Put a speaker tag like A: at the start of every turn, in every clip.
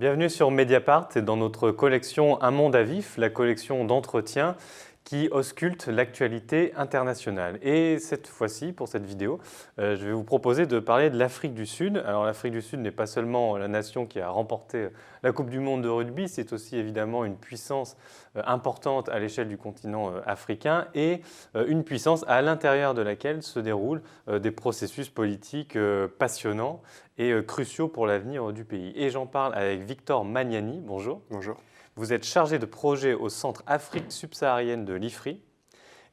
A: Bienvenue sur Mediapart et dans notre collection Un monde à vif, la collection d'entretiens qui ausculte l'actualité internationale. Et cette fois-ci, pour cette vidéo, je vais vous proposer de parler de l'Afrique du Sud. Alors l'Afrique du Sud n'est pas seulement la nation qui a remporté la Coupe du Monde de rugby, c'est aussi évidemment une puissance importante à l'échelle du continent africain et une puissance à l'intérieur de laquelle se déroulent des processus politiques passionnants et cruciaux pour l'avenir du pays. Et j'en parle avec Victor Magnani. Bonjour.
B: Bonjour.
A: Vous êtes chargé de projet au Centre Afrique subsaharienne de l'IFRI.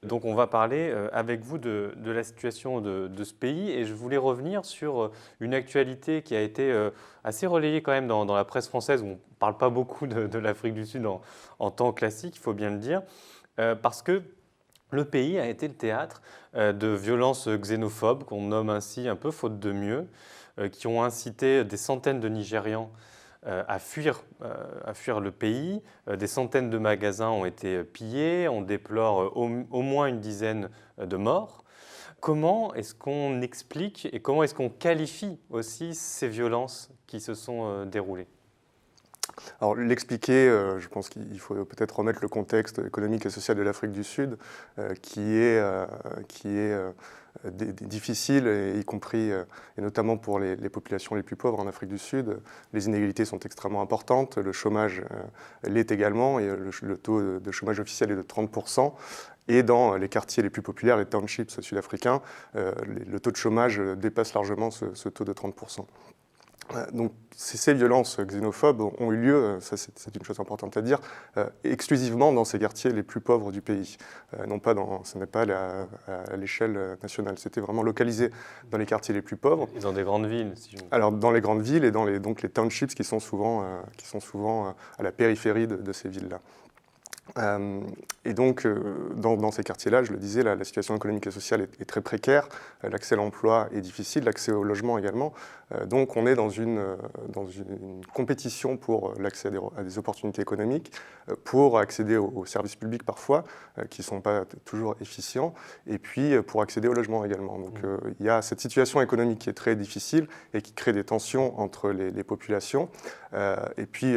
A: Donc on va parler avec vous de la situation de ce pays et je voulais revenir sur une actualité qui a été assez relayée quand même dans la presse française où on ne parle pas beaucoup de l'Afrique du Sud en temps classique, il faut bien le dire, parce que le pays a été le théâtre de violences xénophobes, qu'on nomme ainsi un peu faute de mieux, qui ont incité des centaines de Nigérians à fuir le pays. Des centaines de magasins ont été pillés, on déplore au moins une dizaine de morts. Comment est-ce qu'on explique et comment est-ce qu'on qualifie aussi ces violences qui se sont déroulées ?
B: Alors l'expliquer, je pense qu'il faut peut-être remettre le contexte économique et social de l'Afrique du Sud, qui est difficile, y compris et notamment pour les populations les plus pauvres en Afrique du Sud. Les inégalités sont extrêmement importantes, le chômage l'est également, et le taux de chômage officiel est de 30%. Et dans les quartiers les plus populaires, les townships sud-africains, le taux de chômage dépasse largement ce taux de 30%. Donc ces violences xénophobes ont eu lieu, ça c'est une chose importante à dire, exclusivement dans ces quartiers les plus pauvres du pays. Non pas ce n'est pas à l'échelle nationale, c'était vraiment localisé dans les quartiers les plus pauvres.
A: Et dans des grandes villes, si je me...
B: Alors dans les grandes villes et dans les townships qui sont souvent à la périphérie de ces villes-là. Et donc, dans ces quartiers-là, je le disais, la situation économique et sociale est très précaire, l'accès à l'emploi est difficile, l'accès au logement également. Donc, on est dans une compétition pour l'accès à des opportunités économiques, pour accéder aux services publics parfois, qui ne sont pas toujours efficients, et puis pour accéder au logement également. Donc, il y a cette situation économique qui est très difficile et qui crée des tensions entre les populations. Et puis,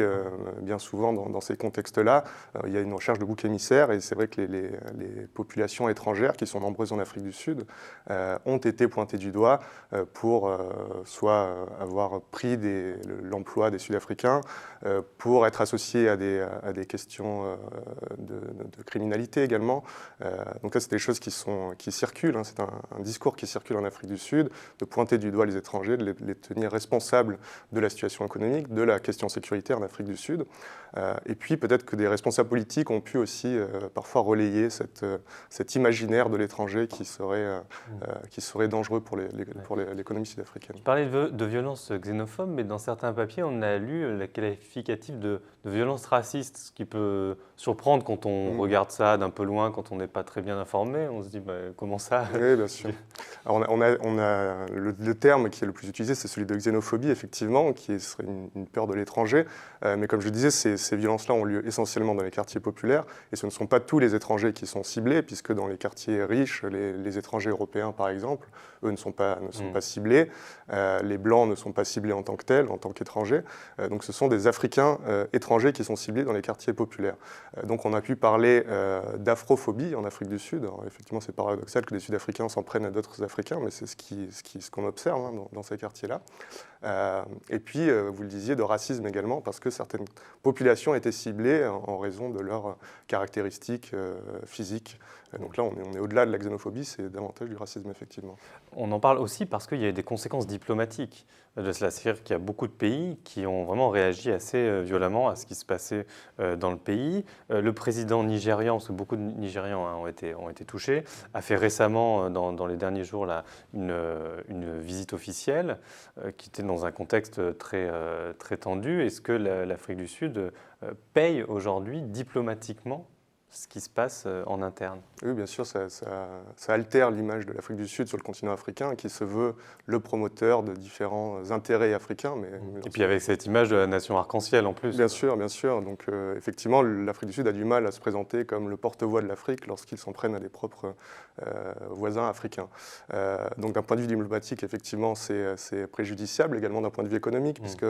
B: bien souvent, dans ces contextes-là, il y a une recherche de boucs émissaires, et c'est vrai que les populations étrangères, qui sont nombreuses en Afrique du Sud, ont été pointées du doigt pour soit avoir pris l'emploi des Sud-Africains, pour être associées à des questions de criminalité également. Donc ça, c'est des choses qui circulent, hein. C'est un discours qui circule en Afrique du Sud, de pointer du doigt les étrangers, de les tenir responsables de la situation économique, de la question sécuritaire en Afrique du Sud. Et puis peut-être que des responsables politiques ont pu aussi parfois relayer cet imaginaire de l'étranger qui serait dangereux pour l'économie sud-africaine.
A: Vous parlez de violence xénophobe, mais dans certains papiers, on a lu le qualificatif de violence raciste, ce qui peut surprendre quand on regarde ça d'un peu loin, quand on n'est pas très bien informé. On se dit, comment ça ?
B: Oui, bien sûr. Alors on a le terme qui est le plus utilisé, c'est celui de xénophobie, effectivement, qui serait une peur de l'étranger. Mais comme je le disais, ces violences-là ont lieu essentiellement dans les quartiers populaires, et ce ne sont pas tous les étrangers qui sont ciblés, puisque dans les quartiers riches, les étrangers européens, par exemple, eux ne sont pas ciblés. Les Blancs ne sont pas ciblés en tant que tels, en tant qu'étrangers. Donc ce sont des Africains étrangers qui sont ciblés dans les quartiers populaires. Donc on a pu parler d'afrophobie en Afrique du Sud. Alors, effectivement, c'est paradoxal que les Sud-Africains s'en prennent à d'autres Africains, mais c'est ce qu'on observe, hein, dans ces quartiers-là. Et puis, vous le disiez, de racisme également, parce que certaines populations étaient ciblées en raison de leurs caractéristiques physiques. Donc là, on est au-delà de la xénophobie, c'est davantage du racisme, effectivement.
A: On en parle aussi parce qu'il y a des conséquences diplomatiques de cela. C'est-à-dire qu'il y a beaucoup de pays qui ont vraiment réagi assez violemment à ce qui se passait dans le pays. Le président nigérian, parce que beaucoup de Nigérians ont été touchés, a fait récemment, dans les derniers jours, là, une visite officielle qui était dans un contexte très tendu. Est-ce que l'Afrique du Sud paye aujourd'hui diplomatiquement ce qui se passe en interne.
B: Oui, bien sûr, ça altère l'image de l'Afrique du Sud sur le continent africain, qui se veut le promoteur de différents intérêts africains.
A: Et puis avec cette image de la nation arc-en-ciel en plus.
B: Bien sûr, bien sûr. Donc effectivement, l'Afrique du Sud a du mal à se présenter comme le porte-voix de l'Afrique lorsqu'ils s'en prennent à des propres voisins africains. Donc d'un point de vue diplomatique, effectivement, c'est préjudiciable, également d'un point de vue économique, puisque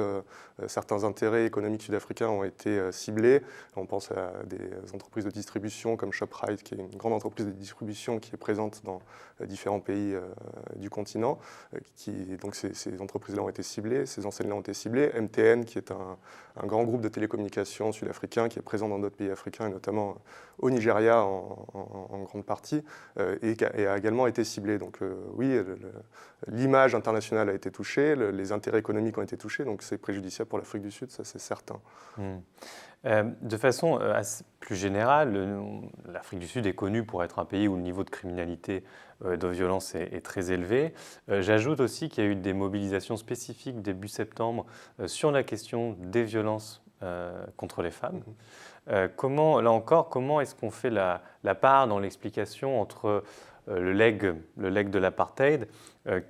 B: certains intérêts économiques sud-africains ont été ciblés. On pense à des entreprises de distribution comme Shoprite, qui est une grande entreprise de distribution qui est présente dans différents pays du continent. Donc ces entreprises-là ont été ciblées, ces enseignes-là ont été ciblées. MTN, qui est un grand groupe de télécommunications sud-africain qui est présent dans d'autres pays africains, et notamment au Nigeria en grande partie, et a également été ciblé. Donc oui, l'image internationale a été touchée, les intérêts économiques ont été touchés, donc c'est préjudiciable pour l'Afrique du Sud, ça c'est certain.
A: De façon plus générale, l'Afrique du Sud est connue pour être un pays où le niveau de criminalité et de violence est très élevé. J'ajoute aussi qu'il y a eu des mobilisations spécifiques début septembre sur la question des violences contre les femmes. Comment est-ce qu'on fait la part dans l'explication entre le legs de l'apartheid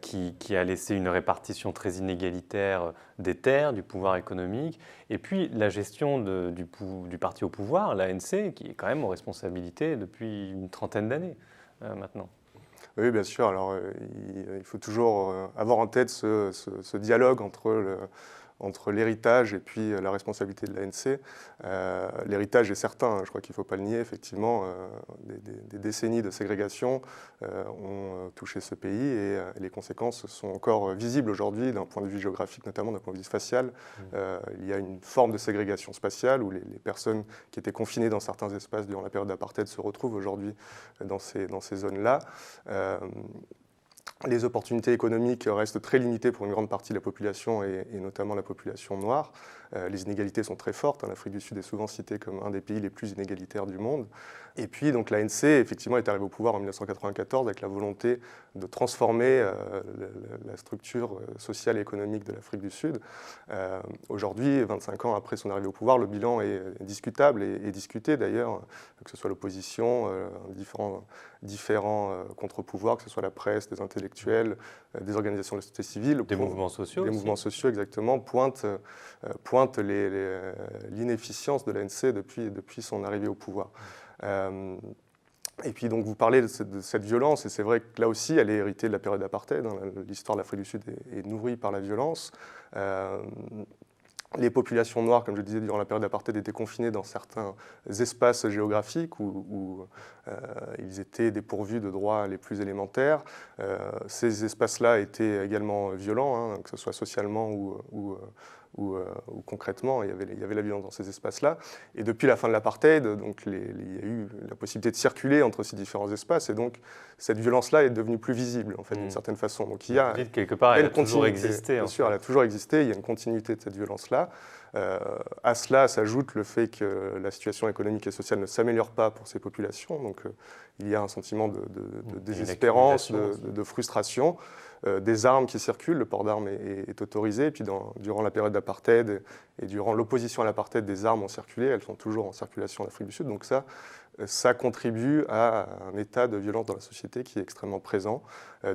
A: qui a laissé une répartition très inégalitaire des terres, du pouvoir économique, et puis la gestion du parti au pouvoir, l'ANC, qui est quand même aux responsabilités depuis une trentaine d'années maintenant.
B: Oui, bien sûr. Alors, il faut toujours avoir en tête ce dialogue entre l'héritage et puis la responsabilité de l'ANC. L'héritage est certain, je crois qu'il ne faut pas le nier, effectivement. Des décennies de ségrégation ont touché ce pays et les conséquences sont encore visibles aujourd'hui d'un point de vue géographique, notamment d'un point de vue spatial. Il y a une forme de ségrégation spatiale où les personnes qui étaient confinées dans certains espaces durant la période d'apartheid se retrouvent aujourd'hui dans ces zones-là. Les opportunités économiques restent très limitées pour une grande partie de la population et notamment la population noire. Les inégalités sont très fortes. L'Afrique du Sud est souvent citée comme un des pays les plus inégalitaires du monde. Et puis, donc, l'ANC, effectivement, est arrivée au pouvoir en 1994 avec la volonté de transformer la structure sociale et économique de l'Afrique du Sud. Aujourd'hui, 25 ans après son arrivée au pouvoir, le bilan est discutable et discuté d'ailleurs, que ce soit l'opposition, différents contre-pouvoirs, que ce soit la presse, des intellectuels, des organisations de la société civile.
A: Des mouvements sociaux
B: Des
A: aussi.
B: mouvements sociaux, exactement, pointent l'inefficience de l'ANC depuis son arrivée au pouvoir. Et puis donc vous parlez de cette violence, et c'est vrai que là aussi elle est héritée de la période d'apartheid. L'histoire de l'Afrique du Sud est nourrie par la violence. Les populations noires, comme je disais, durant la période d'apartheid, étaient confinées dans certains espaces géographiques où ils étaient dépourvus de droits les plus élémentaires. Ces espaces-là étaient également violents, que ce soit socialement ou concrètement, il y avait la violence dans ces espaces-là. Et depuis la fin de l'apartheid, donc il y a eu la possibilité de circuler entre ces différents espaces, et donc cette violence-là est devenue plus visible, en fait, d'une certaine façon. Donc il y a
A: quelque part, elle a toujours existé.
B: Bien sûr, elle a toujours existé. Il y a une continuité de cette violence-là. À cela s'ajoute le fait que la situation économique et sociale ne s'améliore pas pour ces populations. Donc il y a un sentiment de désespérance, de frustration. Des armes qui circulent, le port d'armes est autorisé, et puis durant la période d'apartheid et durant l'opposition à l'apartheid, des armes ont circulé, elles sont toujours en circulation en Afrique du Sud, donc ça contribue à un état de violence dans la société qui est extrêmement présent,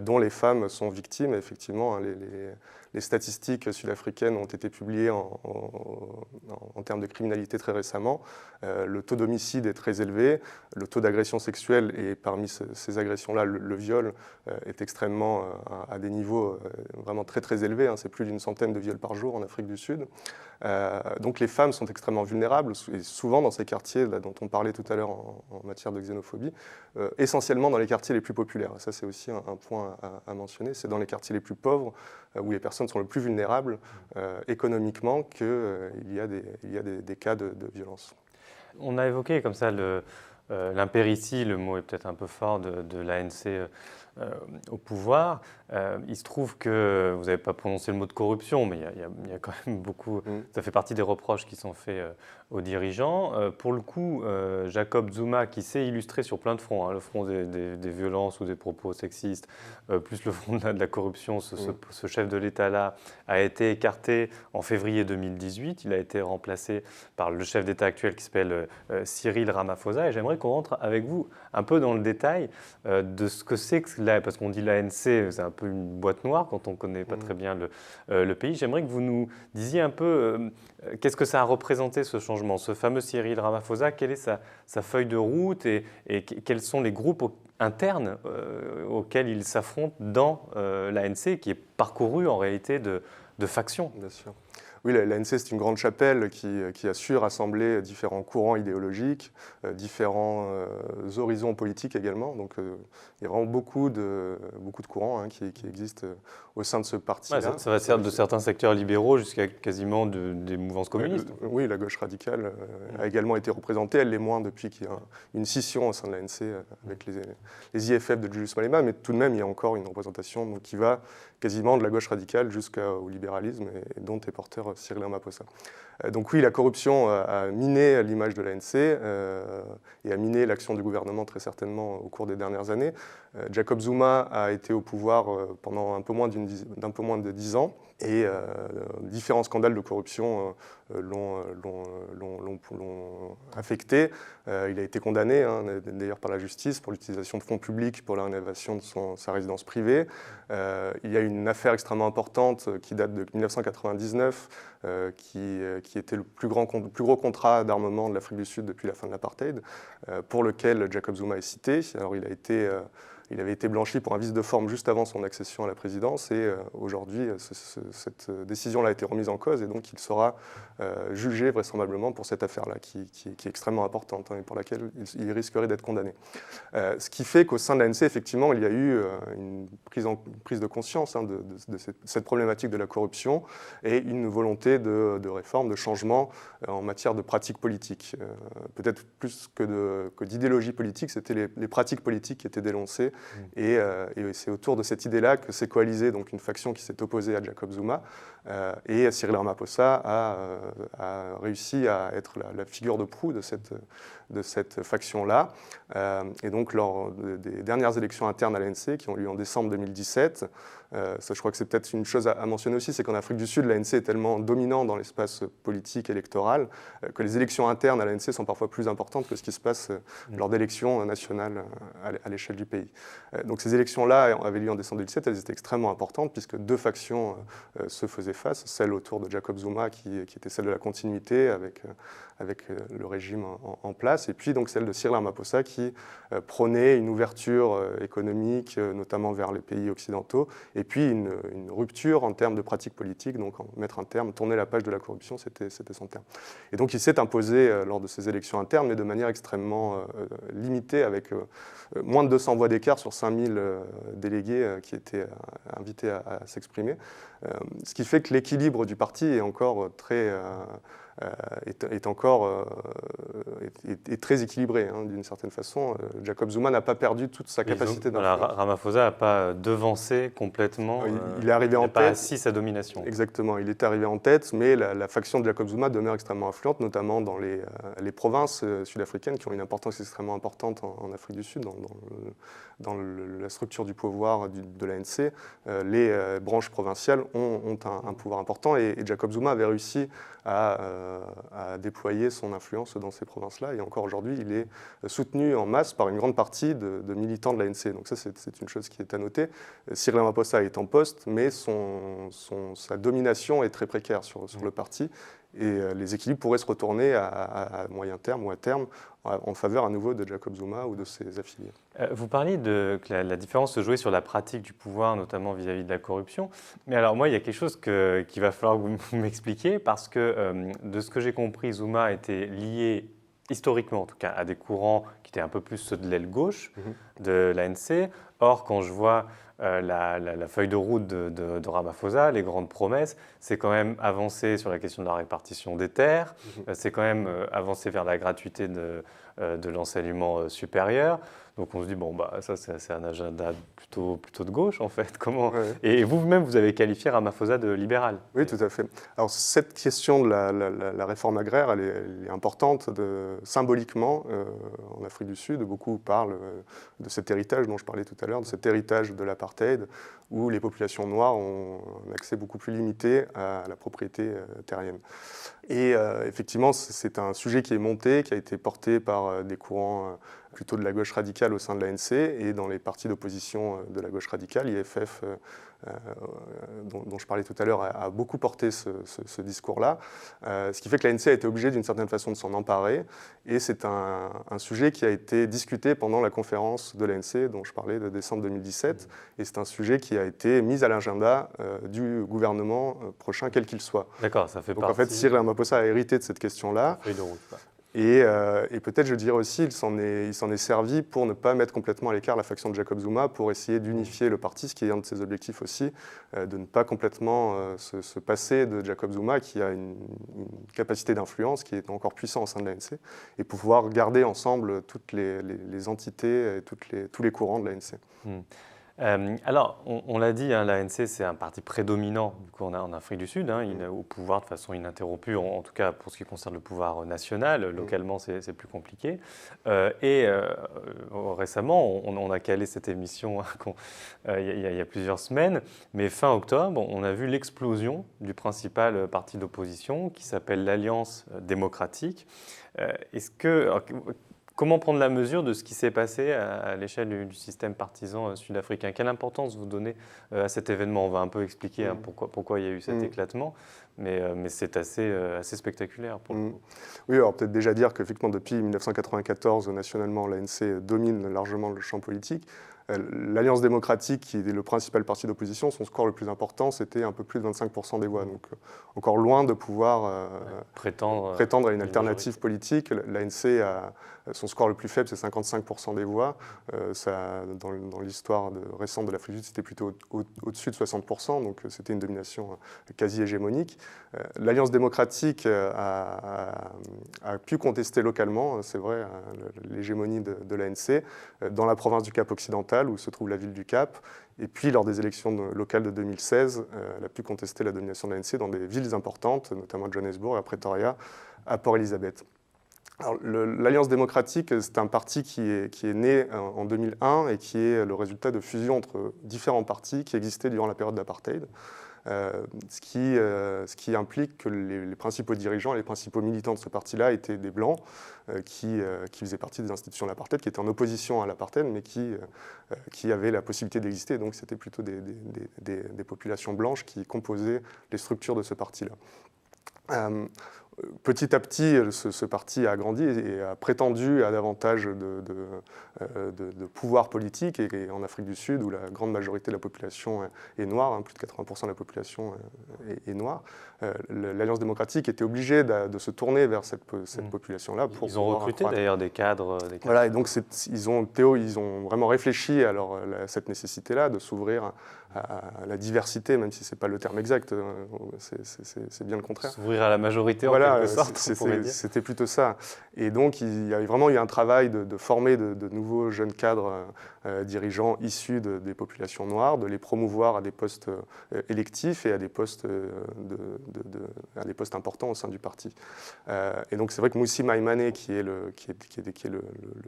B: dont les femmes sont victimes. Effectivement, les statistiques sud-africaines ont été publiées en termes de criminalité très récemment. Le taux d'homicide est très élevé, le taux d'agression sexuelle, et parmi ces agressions-là, le viol est extrêmement à des niveaux vraiment très très élevés. C'est plus d'une centaine de viols par jour en Afrique du Sud. Donc les femmes sont extrêmement vulnérables, et souvent dans ces quartiers dont on parlait tout à l'heure en matière de xénophobie, essentiellement dans les quartiers les plus populaires. Et ça, c'est aussi un point à mentionner. C'est dans les quartiers les plus pauvres où les personnes sont le plus vulnérables économiquement qu'il y a des cas de violence.
A: On a évoqué comme ça l'impéritie, le mot est peut-être un peu fort, de l'ANC au pouvoir. Il se trouve que vous n'avez pas prononcé le mot de corruption, mais il y a quand même beaucoup. Ça fait partie des reproches qui sont faits aux dirigeants. Pour le coup, Jacob Zuma, qui s'est illustré sur plein de fronts, hein, le front des violences ou des propos sexistes, plus le front de la corruption, ce chef de l'État-là a été écarté en février 2018. Il a été remplacé par le chef d'État actuel qui s'appelle Cyril Ramaphosa. Et j'aimerais qu'on rentre avec vous un peu dans le détail de ce que c'est que là, parce qu'on dit l'ANC, c'est un peu une boîte noire quand on ne connaît pas très bien le pays. J'aimerais que vous nous disiez un peu qu'est-ce que ça a représenté ce changement, ce fameux Cyril Ramaphosa, quelle est sa feuille de route et quels sont les groupes internes auxquels il s'affronte dans l'ANC, qui est parcouru en réalité de factions.
B: Bien sûr. Oui, l'ANC, c'est une grande chapelle qui a su rassembler différents courants idéologiques, différents horizons politiques également. Donc, il y a vraiment beaucoup de courants qui existent au sein de ce parti-là.
A: Ouais, ça va certes de certains secteurs libéraux jusqu'à quasiment des mouvances communistes.
B: Oui, la gauche radicale a également été représentée. Elle l'est moins depuis qu'il y a une scission au sein de l'ANC avec les IFF de Julius Malema, mais tout de même, il y a encore une représentation qui va quasiment de la gauche radicale jusqu'au libéralisme et dont est porteur Cyril Ramaphosa. Donc oui, la corruption a miné l'image de l'ANC et a miné l'action du gouvernement très certainement au cours des dernières années. Jacob Zuma a été au pouvoir pendant un peu moins de 10 ans et différents scandales de corruption l'ont affecté. Il a été condamné d'ailleurs par la justice pour l'utilisation de fonds publics pour la rénovation de sa résidence privée. Il y a une affaire extrêmement importante qui date de 1999 qui était le plus gros contrat d'armement de l'Afrique du Sud depuis la fin de l'apartheid, pour lequel Jacob Zuma est cité. Alors il avait été blanchi pour un vice de forme juste avant son accession à la présidence et aujourd'hui, cette décision-là a été remise en cause et donc il sera jugé vraisemblablement pour cette affaire-là qui est extrêmement importante et pour laquelle il risquerait d'être condamné. Ce qui fait qu'au sein de l'ANC, effectivement, il y a eu une prise de conscience de cette problématique de la corruption et une volonté de réforme, de changement en matière de pratiques politiques. Peut-être plus que d'idéologie politique, c'était les pratiques politiques qui étaient dénoncées. Et c'est autour de cette idée-là que s'est coalisée donc une faction qui s'est opposée à Jacob Zuma et Cyril Ramaphosa a réussi à être la figure de proue de cette faction-là. Et donc lors des dernières élections internes à l'ANC qui ont eu lieu en décembre 2017, ça, je crois que c'est peut-être une chose à mentionner aussi, c'est qu'en Afrique du Sud, l'ANC est tellement dominant dans l'espace politique électoral que les élections internes à l'ANC sont parfois plus importantes que ce qui se passe lors d'élections nationales à l'échelle du pays. Donc ces élections-là avaient lieu en décembre 2017, elles étaient extrêmement importantes puisque deux factions se faisaient face, celle autour de Jacob Zuma qui était celle de la continuité avec le régime en place, et puis donc celle de Cyril Ramaphosa qui prônait une ouverture économique, notamment vers les pays occidentaux, et puis une rupture en termes de pratiques politiques, donc mettre un terme, tourner la page de la corruption, c'était son terme. Et donc il s'est imposé lors de ces élections internes, mais de manière extrêmement limitée, avec moins de 200 voix d'écart sur 5000 délégués qui étaient invités à s'exprimer. Ce qui fait que l'équilibre du parti est encore est très équilibré d'une certaine façon. Jacob Zuma n'a pas perdu toute sa capacité d'influence.
A: Ramaphosa n'a pas devancé complètement,
B: il est arrivé en tête,
A: pas assis sa domination.
B: Exactement, il est arrivé en tête, mais la faction de Jacob Zuma demeure extrêmement influente, notamment dans les provinces sud-africaines qui ont une importance extrêmement importante en Afrique du Sud, dans la structure du pouvoir de l'ANC. Les branches provinciales ont un pouvoir important et Jacob Zuma avait réussi à déployer son influence dans ces provinces-là. Et encore aujourd'hui, il est soutenu en masse par une grande partie de militants de l'ANC. Donc ça, c'est une chose qui est à noter. Cyril Ramaphosa est en poste, mais sa domination est très précaire sur le parti. Et les équilibres pourraient se retourner à moyen terme ou à terme en faveur à nouveau de Jacob Zuma ou de ses affiliés.
A: Vous parliez que la différence se jouait sur la pratique du pouvoir, notamment vis-à-vis de la corruption. Mais alors moi, il y a quelque chose qu'il va falloir que vous m'expliquiez, parce que de ce que j'ai compris, Zuma était lié, historiquement en tout cas, à des courants qui étaient un peu plus ceux de l'aile gauche de l'ANC. Or, quand je vois la feuille de route de Ramaphosa, les grandes promesses, c'est quand même avancer sur la question de la répartition des terres, c'est quand même avancer vers la gratuité de l'enseignement supérieur. Donc on se dit, bon, bah, ça c'est un agenda plutôt de gauche en fait. Comment...
B: Ouais.
A: Et vous-même, vous avez qualifié Ramaphosa de libéral.
B: Oui, tout à fait. Alors cette question de la réforme agraire, elle est importante symboliquement en Afrique du Sud. Beaucoup parlent de cet héritage dont je parlais tout à l'heure, de cet héritage de l'apartheid, où les populations noires ont un accès beaucoup plus limité à la propriété terrienne. Et effectivement, c'est un sujet qui est monté, qui a été porté par des courants plutôt de la gauche radicale au sein de l'ANC, et dans les partis d'opposition de la gauche radicale, l'IFF, dont je parlais tout à l'heure, a beaucoup porté ce discours-là, ce qui fait que l'ANC a été obligée d'une certaine façon de s'en emparer, et c'est un sujet qui a été discuté pendant la conférence de l'ANC dont je parlais de décembre 2017, et c'est un sujet qui a été mis à l'agenda du gouvernement prochain, quel qu'il soit.
A: D'accord, ça fait
B: Donc
A: partie...
B: en fait, Cyril Ramaphosa a hérité de cette question-là.
A: Feuille de route, quoi.
B: Et peut-être, je dirais aussi, il s'en est servi pour ne pas mettre complètement à l'écart la faction de Jacob Zuma, pour essayer d'unifier le parti, ce qui est un de ses objectifs aussi, de ne pas complètement se passer de Jacob Zuma, qui a une capacité d'influence qui est encore puissante au sein de l'ANC, et pouvoir garder ensemble toutes les entités et tous les courants de l'ANC.
A: Alors, on l'a dit, hein, l'ANC, c'est un parti prédominant du coup, en Afrique du Sud. Hein, il est au pouvoir de façon ininterrompue, en tout cas pour ce qui concerne le pouvoir national. Localement, c'est plus compliqué. Récemment, on a calé cette émission il y a plusieurs semaines, mais fin octobre, on a vu l'explosion du principal parti d'opposition qui s'appelle l'Alliance démocratique. Comment prendre la mesure de ce qui s'est passé à l'échelle du système partisan sud-africain? Quelle importance vous donnez à cet événement? On va un peu expliquer hein, pourquoi il y a eu cet éclatement, mais c'est assez spectaculaire pour le coup.
B: Oui, alors peut-être déjà dire qu'effectivement depuis 1994, nationalement, l'ANC domine largement le champ politique. L'Alliance démocratique, qui est le principal parti d'opposition, son score le plus important, c'était un peu plus de 25% des voix. Donc encore loin de pouvoir prétendre à une alternative politique. L'ANC, son score le plus faible, c'est 55% des voix. Dans l'histoire récente de l'Afrique du Sud, c'était plutôt au-dessus de 60%, donc c'était une domination quasi hégémonique. L'Alliance démocratique a pu contester localement, c'est vrai, l'hégémonie de l'ANC dans la province du Cap occidental, où se trouve la ville du Cap. Et puis, lors des élections locales de 2016, elle a pu contester la domination de l'ANC dans des villes importantes, notamment à Johannesburg, à Pretoria, à Port-Elizabeth. L'Alliance démocratique, c'est un parti qui est né en 2001 et qui est le résultat de fusions entre différents partis qui existaient durant la période d'apartheid. Ce qui implique que les principaux dirigeants et les principaux militants de ce parti-là étaient des Blancs qui faisaient partie des institutions de l'apartheid, qui étaient en opposition à l'apartheid, mais qui avaient la possibilité d'exister. Donc c'était plutôt des populations blanches qui composaient les structures de ce parti-là. Petit à petit, ce parti a grandi et a prétendu à davantage de pouvoir politique. Et en Afrique du Sud, où la grande majorité de la population est noire, hein, plus de 80% de la population est noire, l'Alliance démocratique était obligée de se tourner vers cette population-là.
A: Ils ont recruté d'ailleurs des cadres.
B: Voilà, et donc ils ont vraiment réfléchi à cette nécessité-là de s'ouvrir à la diversité, même si ce n'est pas le terme exact, c'est bien le contraire.
A: S'ouvrir à la majorité en quelque sorte,
B: c'était plutôt ça. Et donc il y a vraiment eu un travail de former de nouveaux jeunes cadres dirigeants issus des populations noires, de les promouvoir à des postes électifs et à des postes, importants au sein du parti. Et donc c'est vrai que Moussy Maïmane, qui est le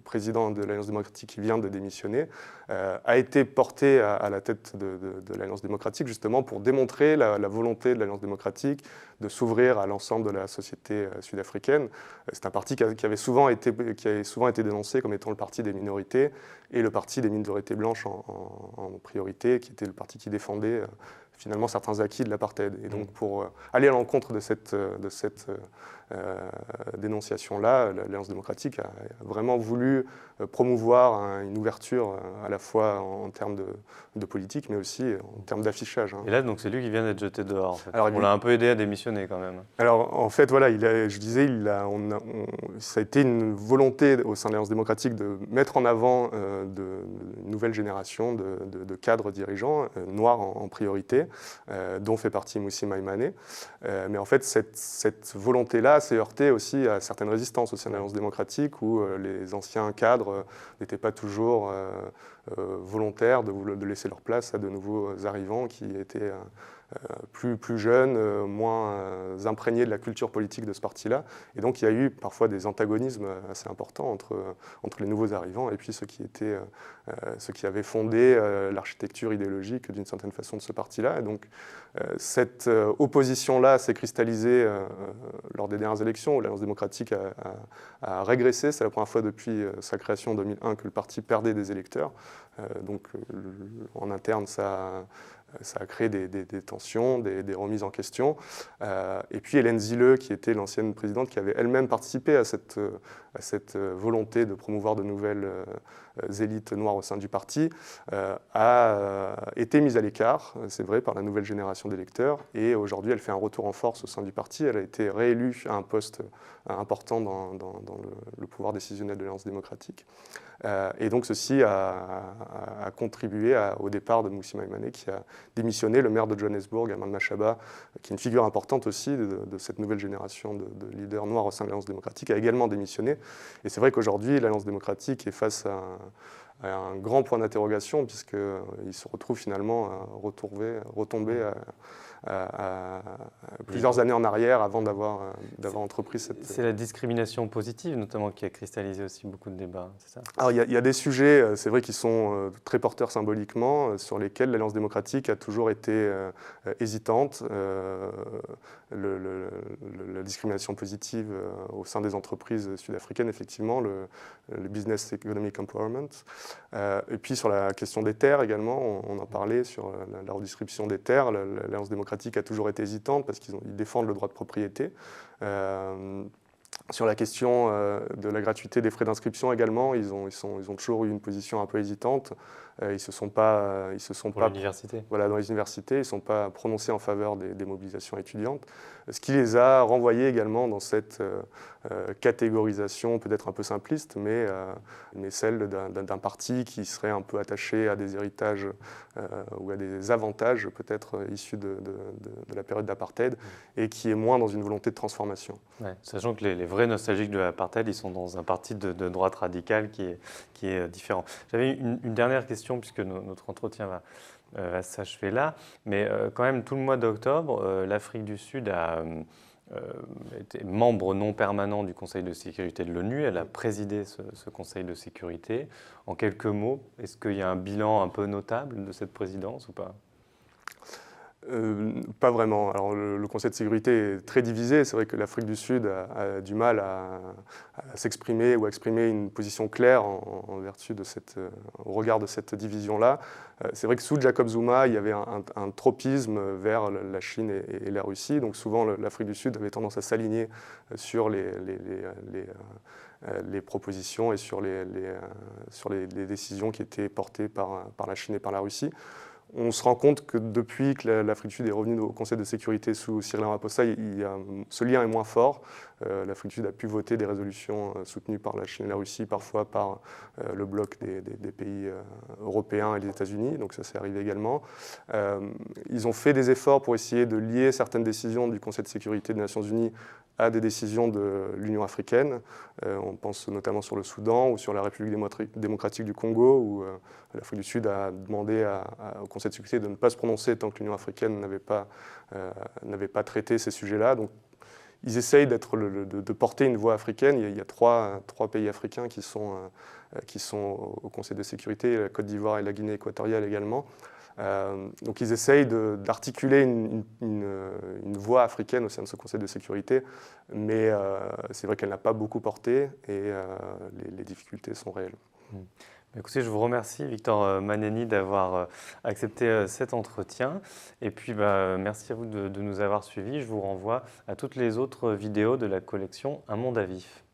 B: président de l'Alliance démocratique qui vient de démissionner, a été porté à la tête de l'Alliance démocratique justement pour démontrer la volonté de l'Alliance démocratique de s'ouvrir à l'ensemble de la société sud-africaine. C'est un parti qui avait souvent été dénoncé comme étant le parti des minorités et le parti des minorités blanches en priorité, qui était le parti qui défendait finalement certains acquis de l'apartheid. Et donc pour aller à l'encontre de cette dénonciation-là, l'Alliance démocratique a vraiment voulu promouvoir une ouverture à la fois en termes de politique, mais aussi en termes d'affichage.
A: Et là, donc c'est lui qui vient d'être jeté dehors. En fait. Alors, on l'a un peu aidé à démissionner quand même.
B: Alors en fait, voilà, je disais, ça a été une volonté au sein de l'Alliance démocratique de mettre en avant une nouvelle génération de cadres dirigeants noirs en priorité. dont fait partie Moussi Maïmane. Mais en fait, cette volonté-là s'est heurtée aussi à certaines résistances au sein de l'Alliance démocratique, où les anciens cadres n'étaient pas toujours volontaires de laisser leur place à de nouveaux arrivants qui étaient plus jeunes, moins imprégnés de la culture politique de ce parti-là. Et donc il y a eu parfois des antagonismes assez importants entre les nouveaux arrivants et puis ceux qui avaient fondé l'architecture idéologique d'une certaine façon de ce parti-là. Et donc cette opposition-là s'est cristallisée lors des dernières élections où l'Alliance démocratique a régressé. C'est la première fois depuis sa création en 2001 que le parti perdait des électeurs. Donc en interne, ça a créé des tensions, des remises en question. Et puis Hélène Zille, qui était l'ancienne présidente, qui avait elle-même participé à cette volonté de promouvoir de nouvelles élites noires au sein du parti, a été mise à l'écart, c'est vrai, par la nouvelle génération d'électeurs. Et aujourd'hui, elle fait un retour en force au sein du parti. Elle a été réélue à un poste important dans le pouvoir décisionnel de l'Alliance démocratique. Et donc ceci a contribué au départ de Moussi Maïmane, qui a démissionné, le maire de Johannesburg, Armand Machaba, qui est une figure importante aussi de cette nouvelle génération de leaders noirs au sein de l'Alliance démocratique, a également démissionné. Et c'est vrai qu'aujourd'hui, l'Alliance démocratique est face à un grand point d'interrogation, puisqu'il se retrouve finalement à retomber plusieurs années en arrière avant d'avoir entrepris cette...
A: C'est la discrimination positive, notamment, qui a cristallisé aussi beaucoup de débats, c'est ça?
B: Alors, il y a des sujets, c'est vrai, qui sont très porteurs symboliquement, sur lesquels l'Alliance démocratique a toujours été hésitante. La discrimination positive au sein des entreprises sud-africaines, effectivement, le Business Economic Empowerment. Et puis sur la question des terres également, on en parlait, sur la redistribution des terres, l'Alliance démocratique a toujours été hésitante parce qu'ils défendent le droit de propriété. Sur la question de la gratuité des frais d'inscription également, ils ont toujours eu une position un peu hésitante. Ils se sont pas
A: l'université.
B: Voilà, dans les universités, ils ne sont pas prononcés en faveur des mobilisations étudiantes, ce qui les a renvoyés également dans cette catégorisation peut-être un peu simpliste, mais celle d'un parti qui serait un peu attaché à des héritages ou à des avantages peut-être issus de la période d'apartheid et qui est moins dans une volonté de transformation.
A: Ouais, sachant que les vrais nostalgiques de l'apartheid, ils sont dans un parti de droite radicale qui est différent. J'avais une dernière question, puisque notre entretien va s'achever là, mais quand même, tout le mois d'octobre, l'Afrique du Sud a été membre non permanent du Conseil de sécurité de l'ONU. Elle a présidé ce Conseil de sécurité. En quelques mots, est-ce qu'il y a un bilan un peu notable de cette présidence ou pas ?
B: Pas vraiment. Alors, le Conseil de sécurité est très divisé. C'est vrai que l'Afrique du Sud a du mal à s'exprimer ou à exprimer une position claire en vertu au regard de cette division-là. C'est vrai que sous Jacob Zuma, il y avait un tropisme vers la Chine et la Russie. Donc souvent, l'Afrique du Sud avait tendance à s'aligner sur les propositions et sur les décisions qui étaient portées par la Chine et par la Russie. On se rend compte que depuis que l'Afrique du Sud est revenue au Conseil de sécurité sous Cyril Ramaphosa, ce lien est moins fort. L'Afrique du Sud a pu voter des résolutions soutenues par la Chine et la Russie, parfois par le bloc des pays européens et des États-Unis, donc ça s'est arrivé également. Ils ont fait des efforts pour essayer de lier certaines décisions du Conseil de sécurité des Nations Unies à des décisions de l'Union africaine. On pense notamment sur le Soudan ou sur la République démocratique du Congo, où l'Afrique du Sud a demandé au Conseil de sécurité de ne pas se prononcer tant que l'Union africaine n'avait pas traité ces sujets-là. Donc, ils essayent de porter une voix africaine. Il y a trois pays africains qui sont au Conseil de sécurité, la Côte d'Ivoire et la Guinée équatoriale également. Donc ils essayent d'articuler une voix africaine au sein de ce Conseil de sécurité, mais c'est vrai qu'elle n'a pas beaucoup porté et les difficultés sont réelles.
A: Écoutez, je vous remercie, Victor Maneni, d'avoir accepté cet entretien. Et puis, merci à vous de nous avoir suivis. Je vous renvoie à toutes les autres vidéos de la collection Un monde à vif.